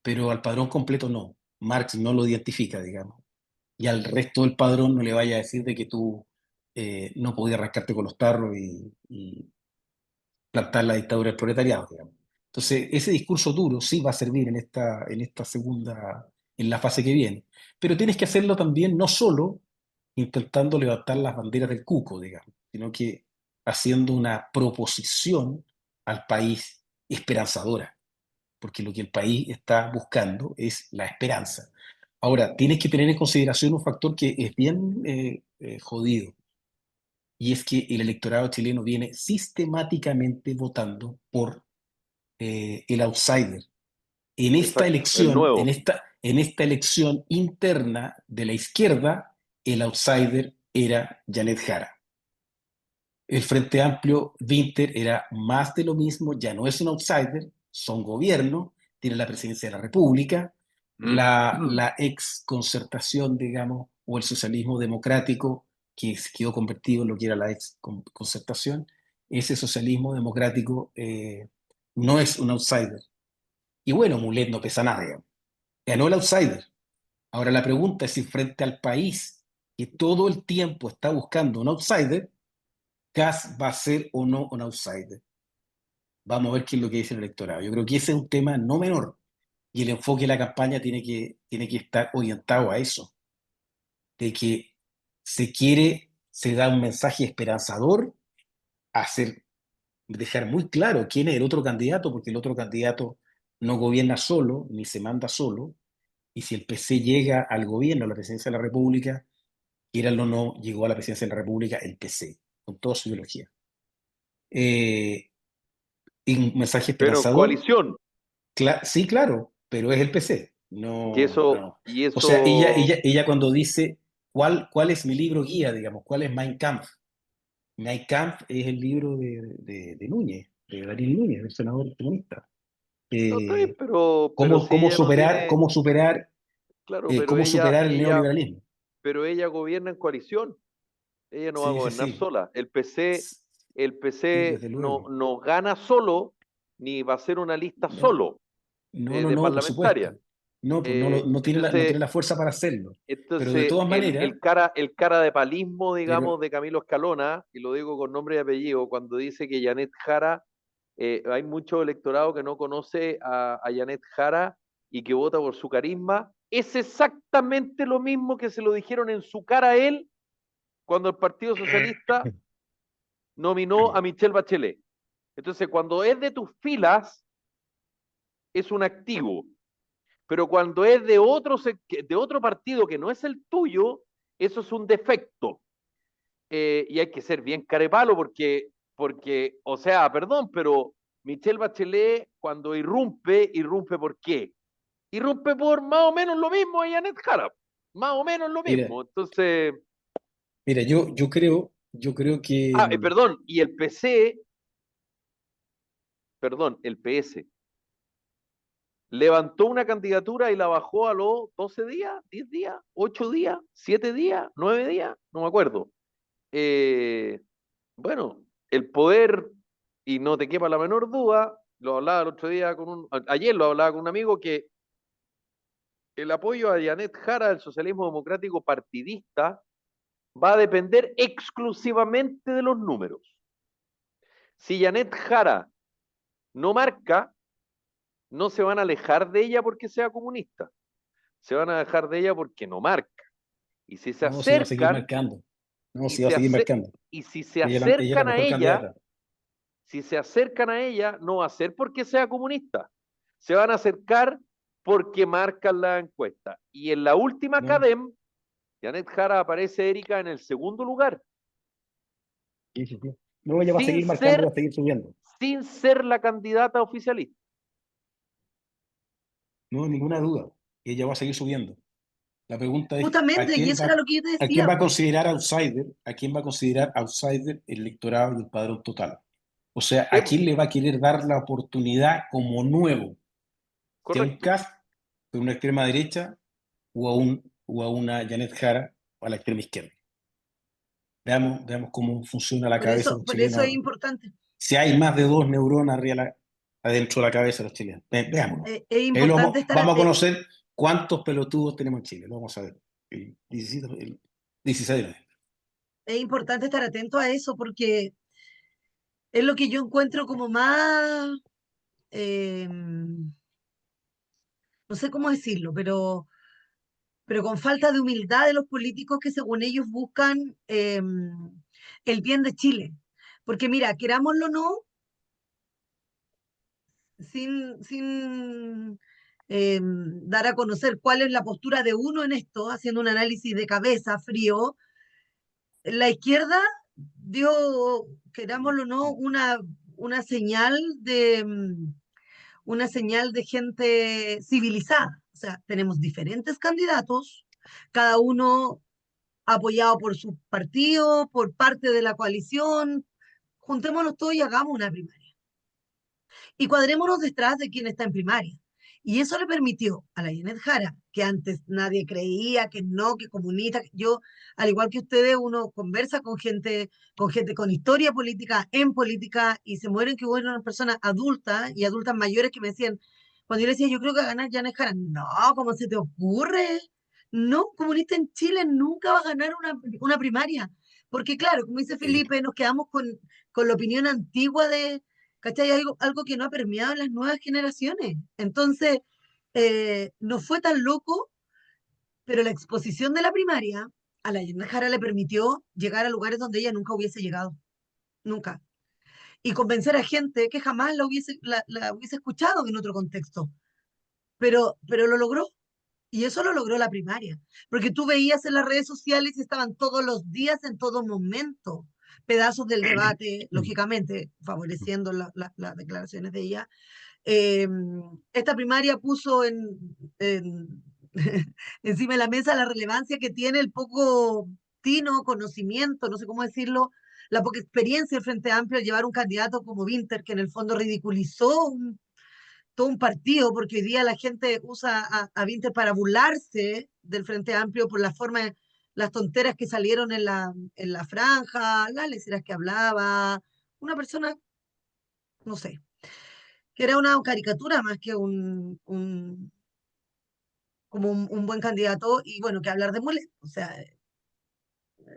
pero al padrón completo no. Marx no lo identifica, digamos. Y al resto del padrón no le vaya a decir de que tú no podías rascarte con los tarros y plantar la dictadura del proletariado, digamos. Entonces, ese discurso duro sí va a servir en esta segunda, en la fase que viene. Pero tienes que hacerlo también no solo intentando levantar las banderas del cuco, digamos, sino que haciendo una proposición al país esperanzadora, porque lo que el país está buscando es la esperanza. Ahora, tienes que tener en consideración un factor que es bien jodido, y es que el electorado chileno viene sistemáticamente votando por el outsider. En esta Exacto, el elección, nuevo. en esta elección interna de la izquierda, el outsider era Janet Jara. El Frente Amplio, Winter, era más de lo mismo, ya no es un outsider, son gobierno, tiene la presidencia de la República, la ex concertación, digamos, o el socialismo democrático, que quedó convertido en lo que era la ex concertación, ese socialismo democrático no es un outsider. Y bueno, Mulet no pesa nada, digamos. Ganó el outsider. Ahora la pregunta es si frente al país que todo el tiempo está buscando un outsider, Kass va a ser o no un outsider. Vamos a ver qué es lo que dice el electorado. Yo creo que ese es un tema no menor y el enfoque de la campaña tiene que estar orientado a eso, de que se da un mensaje esperanzador, hacer, dejar muy claro quién es el otro candidato, porque el otro candidato no gobierna solo, ni se manda solo, y si el PC llega al gobierno, a la presidencia de la República, quieran o no, llegó a la presidencia de la República el PC, con toda su ideología. Eh, y un mensaje Pero en esperanzador. coalición, Sí, claro, pero es el PC. que No, eso, no. y O sea, eso, ella cuando dice cuál es mi libro guía, digamos, cuál es Mein Kampf. Mein Kampf es el libro de Núñez, de Daniel Núñez, el senador comunista. no está bien, Eh, pero si ella no tiene, claro, cómo superar el ella, neoliberalismo. pero ella gobierna en coalición, ella no va a Sí, sí, gobernar sí. sola. El Sí, PC desde no, luego. no gana solo, ni va a ser una lista No, solo no, no, de no, por parlamentaria. supuesto. No, pues no, no Entonces, tiene la fuerza para hacerlo. Pero de Entonces, todas maneras, el cara de palismo, digamos, pero de Camilo Escalona, y lo digo con nombre y apellido, cuando dice que Janet Jara, hay mucho electorado que no conoce a Janet Jara y que vota por su carisma, es exactamente lo mismo que se lo dijeron en su cara a él cuando el Partido Socialista nominó a Michelle Bachelet. Entonces, cuando es de tus filas, es un activo. Pero cuando es de otro partido que no es el tuyo, eso es un defecto. Y hay que ser bien carepalo porque, o sea, perdón, pero Michelle Bachelet cuando irrumpe ¿por qué? Irrumpe por más o menos lo mismo a Janet Jara, más o menos lo mira, mismo. Entonces, Mira, yo creo que Perdón, y el PC, perdón, el PS, levantó una candidatura y la bajó a los 12 días, 10 días, 8 días, 7 días, 9 días, no me acuerdo. Eh, bueno, el poder, y no te quepa la menor duda, lo hablaba el otro día ayer lo hablaba con un amigo, que el apoyo a Janet Jara del socialismo democrático partidista va a depender exclusivamente de los números. Si Janet Jara no marca, no se van a alejar de ella porque sea comunista, se van a alejar de ella porque no marca. Y si se no, si va a seguir acercan, marcando. No, y, si va a se seguir ace- marcando. y si se Ella es la acercan a mejor ella, candidata. si se acercan a ella, no va a ser porque sea comunista, se van a acercar porque marcan la encuesta. Y en la última No, CADEM, Janet Jara aparece, Erika, en el segundo lugar, sí, sí, sí. No, ella va a sin seguir marcando y ser, va a seguir subiendo. sin ser la candidata oficialista. No, ninguna duda. Ella va a seguir subiendo. La pregunta es, Justamente, y eso era lo que yo te ¿a quién decía, va a po. considerar outsider? ¿A quién va a considerar outsider el electorado y el padrón total? O sea, Sí, ¿a quién le va a querer dar la oportunidad como nuevo? ¿Si a un correcto. Kast de una extrema derecha o a una Janet Jara a la extrema izquierda? Veamos cómo funciona la cabeza de los Por eso chilenos es ahora. importante. Si hay más de dos neuronas adentro de la cabeza de los chilenos. Veámoslo. Es Ahí importante estar, vamos a conocer cuántos pelotudos tenemos en Chile. Lo vamos a ver. El 16 de noviembre. es importante estar atento a eso porque es lo que yo encuentro como más, no sé cómo decirlo, pero con falta de humildad de los políticos que según ellos buscan el bien de Chile. Porque mira, querámoslo o no, sin dar a conocer cuál es la postura de uno en esto, haciendo un análisis de cabeza frío, la izquierda dio, querámoslo o no, una señal una señal de gente civilizada. O sea, tenemos diferentes candidatos, cada uno apoyado por su partido, por parte de la coalición. Juntémonos todos y hagamos una primaria. Y cuadrémonos detrás de quien está en primaria. Y eso le permitió a la Janet Jara, que antes nadie creía, que no, que comunista. Yo, al igual que ustedes, uno conversa con gente con historia política, en política, y se mueren que hubo unas personas adultas y adultas mayores que me decían, cuando yo le decía, yo creo que va a ganar Janet Jara, no, ¿cómo se te ocurre? No, comunista en Chile nunca va a ganar una primaria. Porque claro, como dice Eh, Felipe, nos quedamos con la opinión antigua de, ¿cachai? Algo que no ha permeado en las nuevas generaciones. Entonces, no fue tan loco, pero la exposición de la primaria a la Yana Jara le permitió llegar a lugares donde ella nunca hubiese llegado, nunca. Y convencer a gente que jamás la hubiese escuchado en otro contexto, pero lo logró. Y eso lo logró la primaria, porque tú veías en las redes sociales y estaban todos los días, en todo momento, pedazos del debate, lógicamente, favoreciendo las declaraciones de ella. Eh, Esta primaria puso encima de la mesa la relevancia que tiene el poco tino, conocimiento, no sé cómo decirlo, la poca experiencia del Frente Amplio al llevar un candidato como Winter, que en el fondo ridiculizó todo un partido, porque hoy día la gente usa a Winter para burlarse del Frente Amplio por la forma, las tonteras que salieron en la franja, las leceras que hablaba, una persona, no sé, que era una caricatura más que como un buen candidato y bueno, que hablar de mulet. O sea,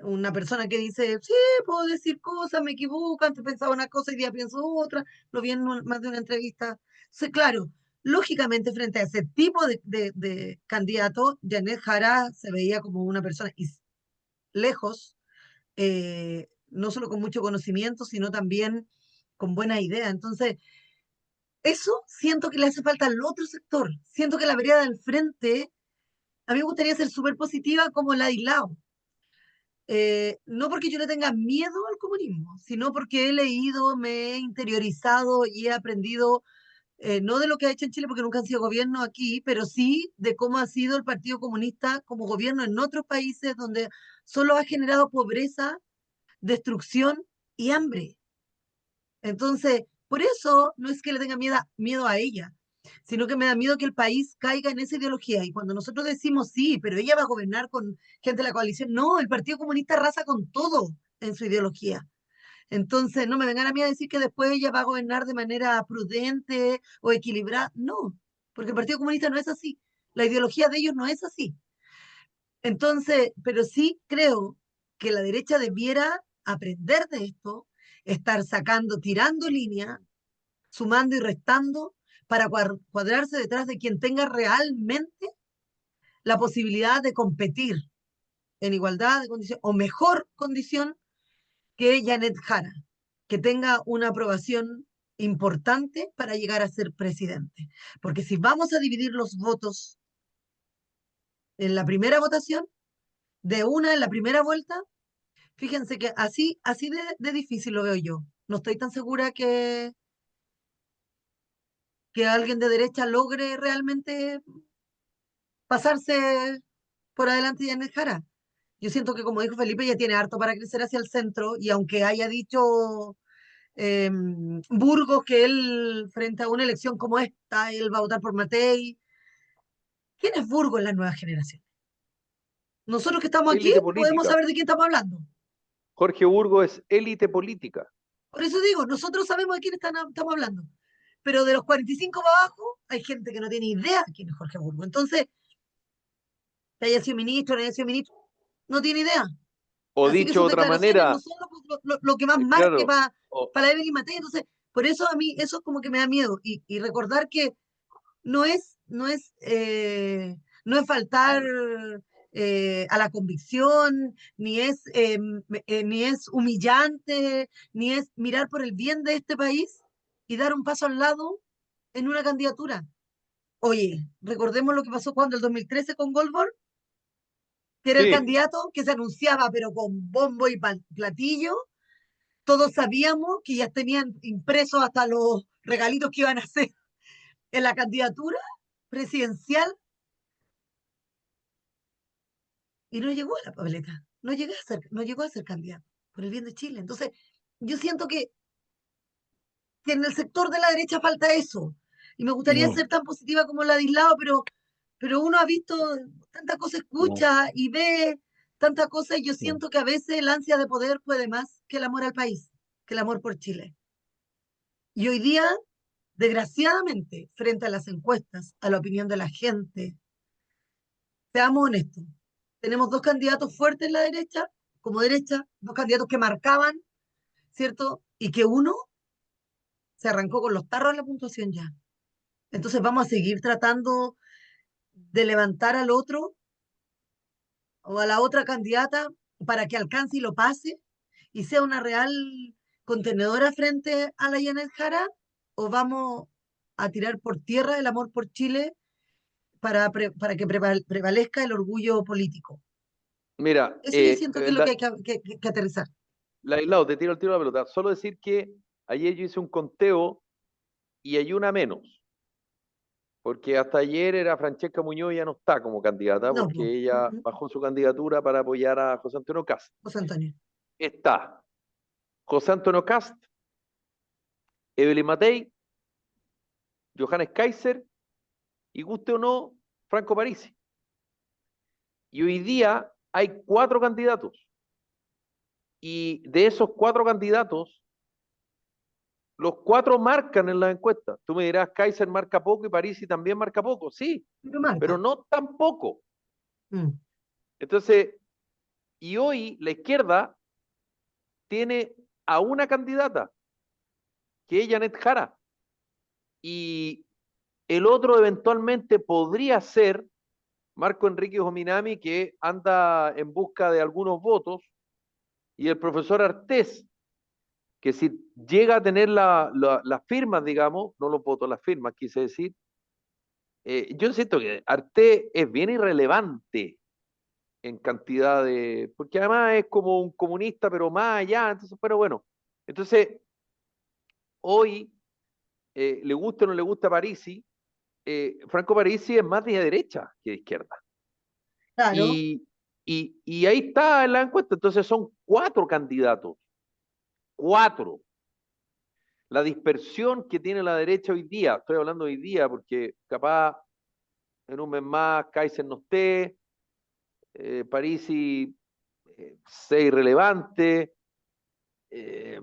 una persona que dice, sí, puedo decir cosas, me equivoco, antes pensaba una cosa y día pienso otra, lo vi en más de una entrevista. Entonces, claro, lógicamente frente a ese tipo de candidato, Janet Jara se veía como una persona lejos, no solo con mucho conocimiento, sino también con buena idea. Entonces, eso siento que le hace falta al otro sector. Siento que la vereda del frente, a mí me gustaría ser súper positiva como la de Islao. No porque yo le tenga miedo al comunismo, sino porque he leído, me he interiorizado y he aprendido, no de lo que ha hecho en Chile, porque nunca han sido gobierno aquí, pero sí de cómo ha sido el Partido Comunista como gobierno en otros países donde solo ha generado pobreza, destrucción y hambre. Entonces, por eso no es que le tenga miedo a ella, sino que me da miedo que el país caiga en esa ideología. Y cuando nosotros decimos sí, pero ella va a gobernar con gente de la coalición, no, el Partido Comunista arrasa con todo en su ideología. Entonces, no me vengan a mí a decir que después ella va a gobernar de manera prudente o equilibrada. No, porque el Partido Comunista no es así. La ideología de ellos no es así. Entonces, pero sí creo que la derecha debiera aprender de esto, estar sacando, tirando línea, sumando y restando para cuadrarse detrás de quien tenga realmente la posibilidad de competir en igualdad de condición o mejor condición que Janet Jara, que tenga una aprobación importante para llegar a ser presidente. Porque si vamos a dividir los votos en la primera votación, de una en la primera vuelta, fíjense que así de difícil lo veo yo. No estoy tan segura que alguien de derecha logre realmente pasarse por adelante de Janet Jara. Yo siento que, como dijo Felipe, ya tiene harto para crecer hacia el centro y aunque haya dicho Burgos que él, frente a una elección como esta, él va a votar por Matei. ¿Quién es Burgos en la nueva generación? Nosotros que estamos aquí Élite podemos política. saber de quién estamos hablando. Jorge Burgos es élite política. Por eso digo, nosotros sabemos de quién estamos hablando. Pero de los 45 para abajo, hay gente que no tiene idea de quién es Jorge Burgos. Entonces, que haya sido ministro, no haya sido ministro, no tiene idea. O Así que dicho sus de otra declaraciones no manera, son lo que más marque claro, para o- la Evelyn Matei. Entonces, por eso a mí eso como que me da miedo. Y recordar que no es faltar a la convicción, ni es humillante, ni es mirar por el bien de este país y dar un paso al lado en una candidatura. Oye, recordemos lo que pasó cuando el 2013 con Goldberg, que era el sí, candidato que se anunciaba, pero con bombo y platillo. Todos sabíamos que ya tenían impresos hasta los regalitos que iban a hacer en la candidatura presidencial y no llegó a la papeleta, no llegó a ser candidato por el bien de Chile. Entonces, yo siento que en el sector de la derecha falta eso. Y me gustaría No, ser tan positiva como la de Islao, pero uno ha visto tanta cosa, no, escucha y ve tanta cosa, y yo no. siento que a veces el ansia de poder puede más que el amor al país, que el amor por Chile. Y hoy día, desgraciadamente, frente a las encuestas, a la opinión de la gente, seamos honestos, tenemos dos candidatos fuertes en la derecha, como derecha, dos candidatos que marcaban, ¿cierto? Y que uno se arrancó con los tarros en la puntuación ya. Entonces vamos a seguir tratando de levantar al otro o a la otra candidata para que alcance y lo pase y sea una real contenedora frente a la Yanet Jara, o vamos a tirar por tierra el amor por Chile para que prevalezca el orgullo político. mira, Eso yo siento que es lo que hay que aterrizar. Laislao, te tiro el tiro de la pelota. Solo decir que ayer yo hice un conteo y hay una menos, porque hasta ayer era Francesca Muñoz y ya no está como candidata, No, pues, porque ella bajó su candidatura para apoyar a José Antonio Cast. José Antonio. Está José Antonio Cast, Evelyn Matei, Johannes Kaiser y, guste o no, Franco Parisi. Y hoy día hay 4 candidatos. Y de esos 4 candidatos, los 4 marcan en la encuesta. Tú me dirás, Kaiser marca poco y Parisi también marca poco. Sí, Pero marca. pero no tan poco. Mm. Entonces, y hoy la izquierda tiene a una candidata, que es Janet Jara. Y el otro eventualmente podría ser Marco Enrique Jominami, que anda en busca de algunos votos, y el profesor Artés, que si llega a tener las firmas, digamos, no los votos, las firmas, quise decir, yo siento que Artés es bien irrelevante en cantidad de, porque además es como un comunista, pero más allá, entonces, pero bueno, entonces hoy, le gusta o no le gusta Parisi, Franco Parisi es más de derecha que de izquierda. Claro. Y, Y ahí está en la encuesta. Entonces son 4 candidatos. 4. La dispersión que tiene la derecha hoy día, estoy hablando hoy día porque capaz en un mes más Kaiser no esté, Parisi sea irrelevante, eh,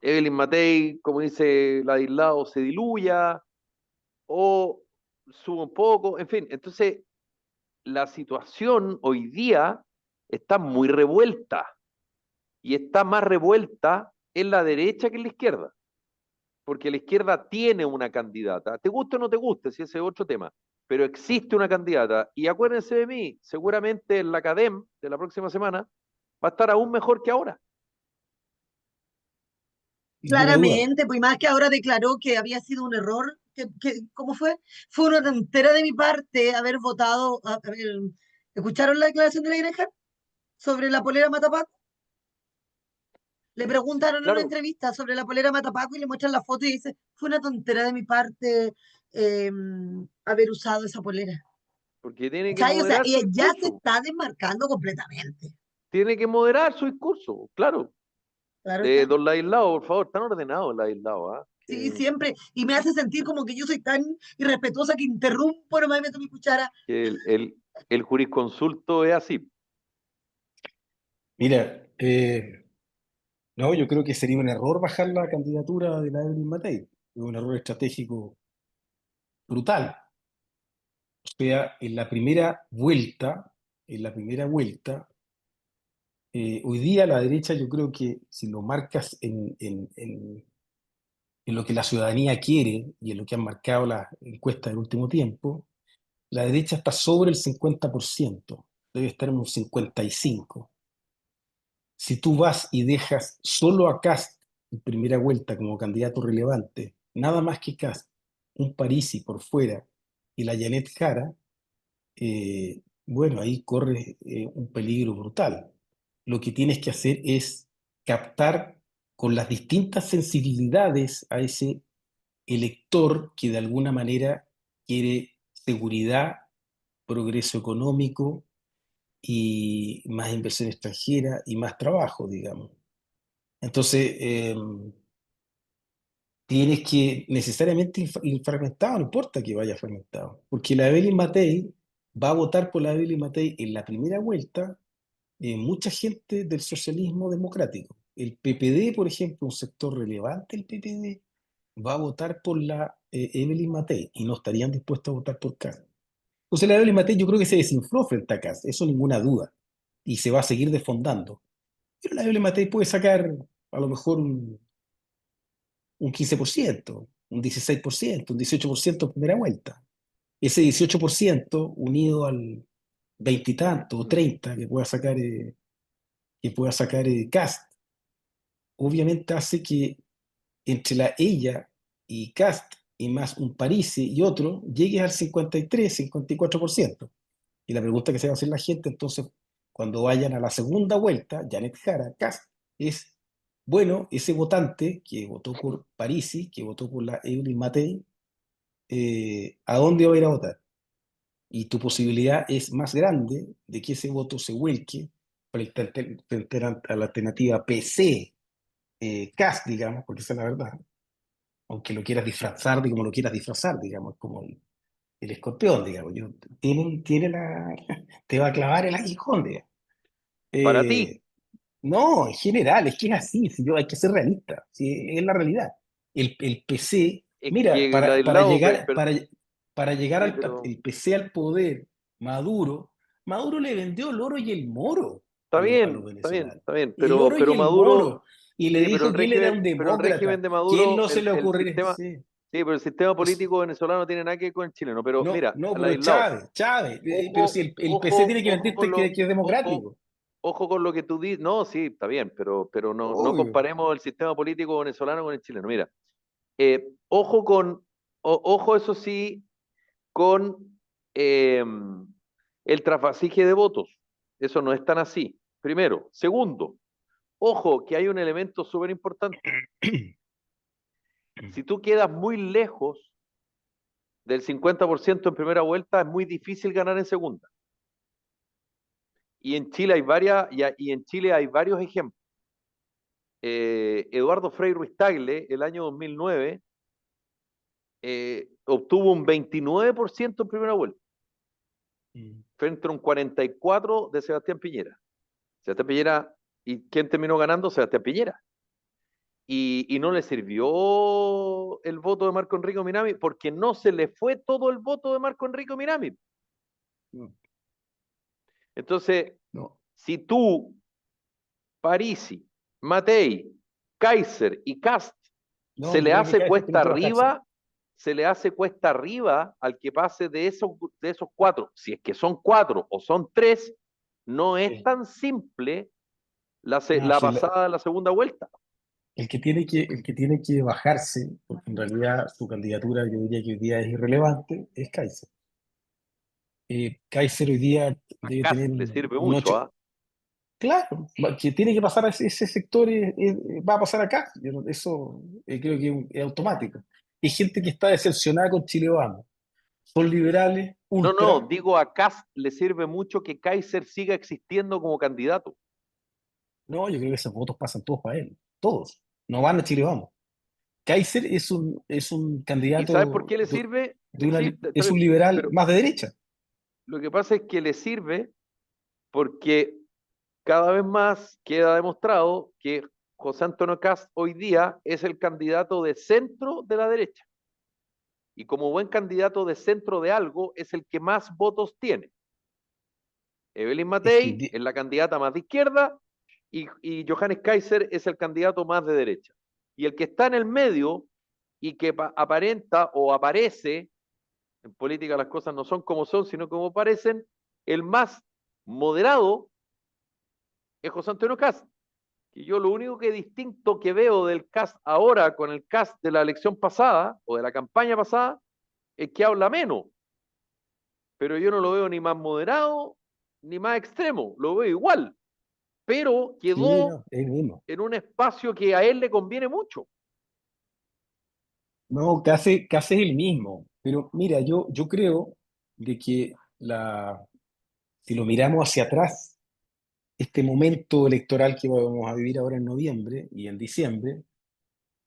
Evelyn Matei, como dice Ladislao, se diluya o suba un poco, en fin. Entonces, la situación hoy día está muy revuelta y está más revuelta en la derecha que en la izquierda, porque la izquierda tiene una candidata, te guste o no te guste, si ese es otro tema, pero existe una candidata y acuérdense de mí, seguramente en la CADEM de la próxima semana va a estar aún mejor que ahora. Ninguna duda. Claramente, pues y más que ahora declaró que había sido un error. ¿Cómo fue? Fue una tontera de mi parte haber votado. ¿Escucharon la declaración de la Iglesia sobre la polera Matapaco? Le preguntaron en una Claro, entrevista sobre la polera Matapaco y le muestran la foto y dice, fue una tontera de mi parte eh, haber usado esa polera. porque tiene que ¿Cachai? O sea, moderar su ella ya se discurso, está desmarcando completamente. tiene que moderar su discurso, claro. Claro está. Don Ladislao, por favor, tan ordenado Ladislao, ¿ah? Sí, siempre. Y me hace sentir como que yo soy tan irrespetuosa que interrumpo, nomás meto mi cuchara. Que el jurisconsulto es así. Mira, no, yo creo que sería un error bajar la candidatura de la Evelyn Matei. Es un error estratégico brutal. O sea, en la primera vuelta, hoy día la derecha yo creo que si lo marcas en lo que la ciudadanía quiere y en lo que han marcado las encuestas del último tiempo, la derecha está sobre el 50%, debe estar en un 55%. Si tú vas y dejas solo a Kast en primera vuelta como candidato relevante, nada más que Kast, un Parisi por fuera y la Janet Jara, bueno, ahí corre un peligro brutal. Lo que tienes que hacer es captar con las distintas sensibilidades a ese elector que de alguna manera quiere seguridad, progreso económico y más inversión extranjera y más trabajo, digamos. Entonces, tienes que necesariamente ir fragmentado, no importa que vaya fragmentado, porque la Evelyn Matei va a votar por la Evelyn Matei en la primera vuelta mucha gente del socialismo democrático. El PPD, por ejemplo, un sector relevante del PPD, va a votar por la Evelyn Matei y no estarían dispuestos a votar por Kast. Entonces la Evelyn Matei yo creo que se desinfló frente a Kast, eso ninguna duda, y se va a seguir desfondando. Pero la Evelyn Matei puede sacar a lo mejor un 15%, un 16%, un 18% en primera vuelta. Ese 18% unido al veintitanto o 30 que pueda sacar Kast, obviamente hace que entre ella y Kast y más un Parisi y otro, llegues al 53, 54%. Y la pregunta que se va a hacer la gente entonces, cuando vayan a la segunda vuelta, Janet Jara, Kast, es, bueno, ese votante que votó por Parisi, que votó por la Evelyn Matei, ¿a dónde va a ir a votar? Y tu posibilidad es más grande de que ese voto se vuelque frente a la alternativa PC, Kast, digamos, porque esa es la verdad, aunque lo quieras disfrazar de como lo quieras disfrazar, digamos, como el escorpión, digamos, te va a clavar el aguijón, digamos. Para ti, Eh, no, en general, es que es así, si hay que ser realista, si es la realidad. El PC, es mira, que Ladislao, para llegar sí, pero el PC al poder, Maduro le vendió el oro y el moro está a los bien, está bien, venezolanos. está bien, El oro y pero el Maduro, moro. Y le sí, dijo que él era un pero el régimen demócrata, de que él Maduro, no se le el ocurriría. sistema, Sí. sí, pero el sistema Es- político venezolano no tiene nada que ver con el chileno. Pero no, mira, no, pero Ladislao, Chávez, pero si ojo, el PC tiene que ojo con mentirte que es ojo, democrático. ojo con lo que tú dices. No, sí, está bien, pero no Obvio. comparemos el sistema político venezolano con el chileno. Mira, ojo ojo eso sí, con eh, el trasvasije de votos. Eso no es tan así. Primero. Segundo, ojo que hay un elemento súper importante. Si tú quedas muy lejos del 50% en primera vuelta, es muy difícil ganar en segunda. Y en Chile hay varias, y en Chile hay varios ejemplos. Eduardo Frei Ruiz Tagle, el año 2009, obtuvo un 29% en primera vuelta, frente a un 44% de Sebastián Piñera. Sebastián Piñera, ¿y quién terminó ganando? Sebastián Piñera. Y no le sirvió el voto de Marco Enrico Minami porque no se le fue todo el voto de Marco Enrico Minami. No, Entonces, no, si tú, Parisi, Matei, Kaiser y Kast no, se yo le creo que hace Kaiser tiene cuesta que bajarse. arriba, se le hace cuesta arriba al que pase de esos cuatro. Si es que son cuatro o son tres, no es Sí. tan simple No, la sí, pasada de la segunda vuelta. el que tiene que bajarse, porque en realidad su candidatura yo diría que hoy día es irrelevante, es Kaiser. Kaiser hoy día A debe tener Kast le sirve un mucho, 8. ¿ah? Claro, que tiene que pasar a ese sector, va a pasar acá. Eso creo que es automático. Hay gente que está decepcionada con Chile Vamos. Son liberales, No, no, ultra. digo a Kast le sirve mucho que Kaiser siga existiendo como candidato. No, yo creo que esos votos pasan todos para él. Todos. No van a Chile Vamos. Kaiser es un ¿Y sabes por candidato qué le sirve? Sí, es un liberal pero más de derecha. lo que pasa es que le sirve porque cada vez más queda demostrado que José Antonio Kast hoy día es el candidato de centro de la derecha. Y como buen candidato de centro de algo, es el que más votos tiene. Evelyn Es que Matei es la candidata más de izquierda y Johannes Kaiser es el candidato más de derecha. Y el que está en el medio y que aparenta o aparece, en política las cosas no son como son, sino como parecen, el más moderado es José Antonio Kast. Y yo lo único que distinto que veo del Kast ahora con el Kast de la elección pasada o de la campaña pasada es que habla menos, pero yo no lo veo ni más moderado ni más extremo, lo veo igual, pero sí, quedó no, es el mismo. en un espacio que a él le conviene mucho. No, casi es el mismo. Pero mira, yo creo de que si lo miramos hacia atrás, este momento electoral que vamos a vivir ahora en noviembre y en diciembre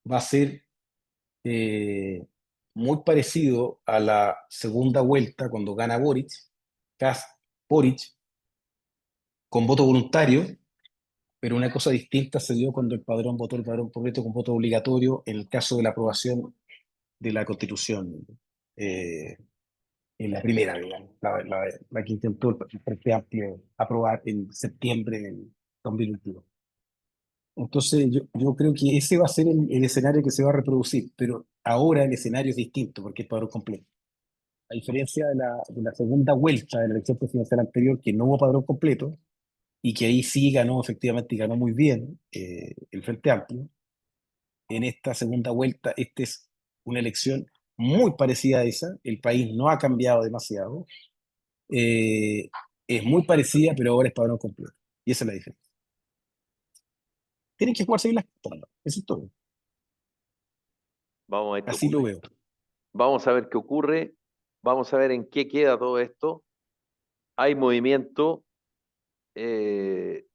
va a ser eh, muy parecido a la segunda vuelta cuando gana Boric, Kast, Boric, con voto voluntario, pero una cosa distinta se dio cuando el padrón votó el padrón completo con voto obligatorio en el caso de la aprobación de la Constitución, eh, en la primera, digamos, la que intentó el Frente Amplio aprobar en septiembre del 2022. Entonces, yo creo que ese va a ser el escenario que se va a reproducir, pero ahora el escenario es distinto porque es padrón completo. A diferencia de la segunda vuelta de la elección presidencial anterior, que no hubo padrón completo, y que ahí sí ganó efectivamente y ganó muy bien el Frente Amplio, en esta segunda vuelta, esta es una elección muy parecida a esa, el país no ha cambiado demasiado, eh, es muy parecida, pero ahora es padrón completo, y esa es la diferencia. Tienen que jugarse bien las cartas, ¿no? Eso es todo, Vamos a ver qué así lo ocurre. veo. Vamos a ver qué ocurre. Vamos a ver en qué queda todo esto. Hay movimiento, eh,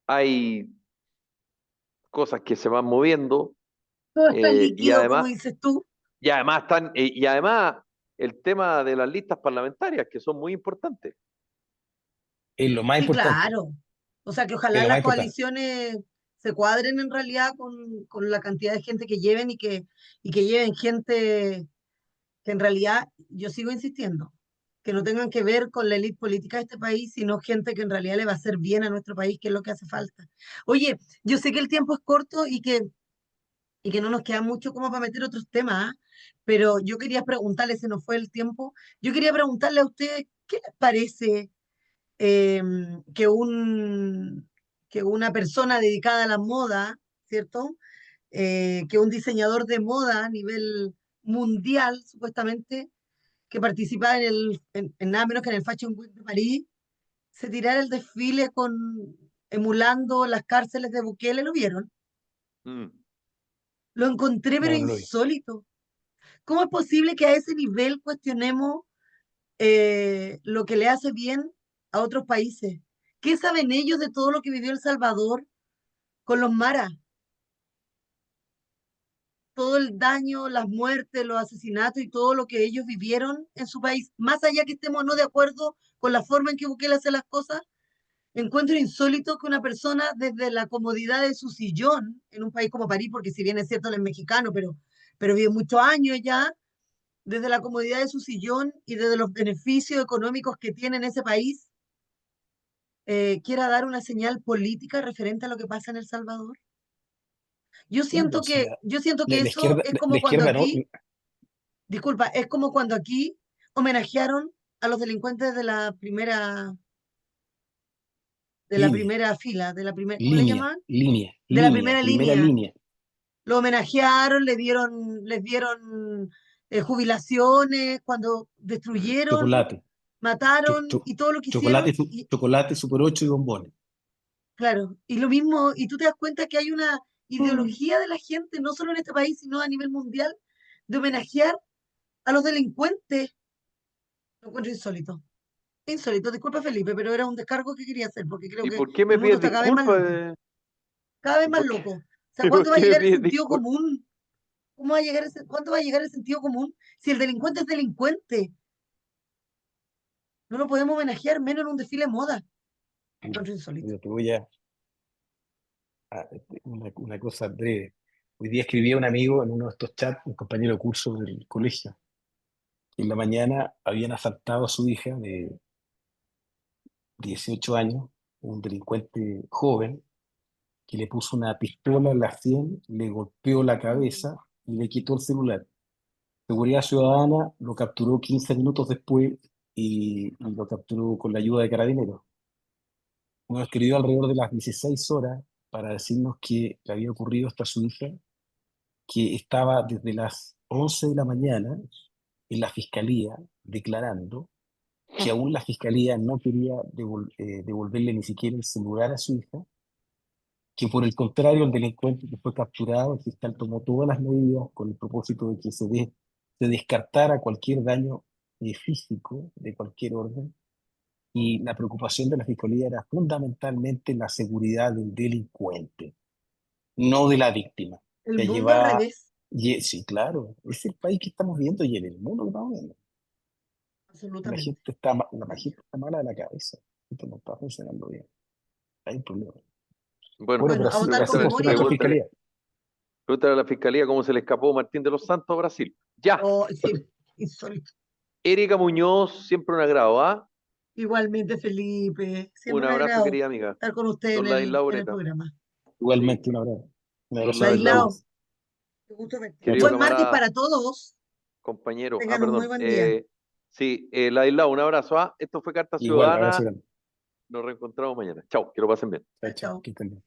hay cosas que se van moviendo Todo está eh, y líquido, como además dices tú. y además el tema de las listas parlamentarias que son muy importantes. Es lo más Sí, importante, claro. O sea, que es ojalá lo más las importante. coaliciones se cuadren en realidad con la cantidad de gente que lleven y que lleven gente que en realidad, yo sigo insistiendo, que no tengan que ver con la élite política de este país, sino gente que en realidad le va a hacer bien a nuestro país, que es lo que hace falta. Oye, yo sé que el tiempo es corto y que no nos queda mucho como para meter otros temas, ¿ah? Pero yo quería preguntarle, se nos fue el tiempo, yo quería preguntarle a ustedes, ¿qué les parece eh, que, que una persona dedicada a la moda, ¿cierto? Que un diseñador de moda a nivel mundial, supuestamente, que participaba en nada menos que en el Fashion Week de París, se tirara el desfile emulando las cárceles de Bukele, ¿lo vieron? Mm. Lo encontré pero No, no lo vi. insólito. ¿Cómo es posible que a ese nivel cuestionemos lo que le hace bien a otros países. ¿Qué saben ellos de todo lo que vivió El Salvador con los maras? Todo el daño, las muertes, los asesinatos y todo lo que ellos vivieron en su país, más allá que estemos o no de acuerdo con la forma en que Bukele hace las cosas, encuentro insólito que una persona desde la comodidad de su sillón, en un país como París, porque si bien es cierto él es mexicano, pero vive muchos años ya, desde la comodidad de su sillón y desde los beneficios económicos que tiene en ese país, quiera dar una señal política referente a lo que pasa en El Salvador. Claro, o sea, Yo siento que eso es la como cuando izquierda no, aquí, disculpa, es como cuando aquí homenajearon a los delincuentes de la línea, primera fila, de la primera, ¿cómo le llaman? De la línea, primera primera línea. línea. Lo homenajearon, les dieron jubilaciones, cuando destruyeron, Chocolate, cho- mataron cho- y todo lo que chocolate, hicieron. Y chocolate, Super 8 y bombones. claro, y lo mismo, y tú te das cuenta que hay una Mm. ideología de la gente, no solo en este país, sino a nivel mundial, de homenajear a los delincuentes. Lo encuentro insólito. Insólito, disculpa Felipe, pero era un descargo que quería hacer, porque creo ¿Y que por qué el me mundo pides está cada vez más disculpas? loco, cada vez ¿Y más por qué, loco. O sea, y por ¿cuándo va a qué me llegar el pides sentido disculpas? común? ¿Cómo va a llegar cuándo va a llegar el sentido común? Si el delincuente es delincuente, no lo podemos homenajear menos en un desfile de moda. Lo encuentro insólito. Yo te voy una cosa breve. Hoy día escribía un amigo en uno de estos chats, un compañero de curso del colegio, que en la mañana habían asaltado a su hija de 18 años, un delincuente joven, que le puso una pistola en la sien, le golpeó la cabeza y le quitó el celular. Seguridad Ciudadana lo capturó 15 minutos después y lo capturó con la ayuda de carabineros. Nos escribió alrededor de las 16 horas para decirnos que le había ocurrido esto a su hija, que estaba desde las 11 de la mañana en la fiscalía declarando que aún la fiscalía no quería devolverle ni siquiera el celular a su hija, que por el contrario el delincuente que fue capturado, el fiscal tomó todas las medidas con el propósito de que se descartara cualquier daño físico de cualquier orden, y la preocupación de la fiscalía era fundamentalmente la seguridad del delincuente, no de la víctima. El Ya mundo al lleva, revés, sí, claro, es el país que estamos viendo y en el mundo que estamos viendo. absolutamente. La gente está mala de la cabeza, esto no está funcionando bien, hay un problema. Bueno, Bueno, Bueno, pero a así, votar así con pregúntale, funciona memoria nuestra todos. pregúntale, fiscalía. pregúntale a la fiscalía cómo se le escapó Martín de los Santos a Brasil. Ya, Oh, sí, insólito. Erika Muñoz, siempre un agrado, ¿ah? Igualmente, Felipe, Un siempre un abrazo, agrado querida amiga. estar con usted Don Ladislao en el Ureta. programa. Sí, Igualmente, un don abrazo grande a Ladislao, Ladislao, todos. qué gusto verte. Chao, querido Buen chao. martes camarada, para todos. compañero. Ah, Tengan un muy perdón. buen día. Sí, Ladislao, un abrazo, ¿ah? Esto fue Carta Igual, abrazo Ciudadana. grande. Nos reencontramos mañana. Chao, que lo pasen bien. Chao, Chao, chao. chao. Que estén bien.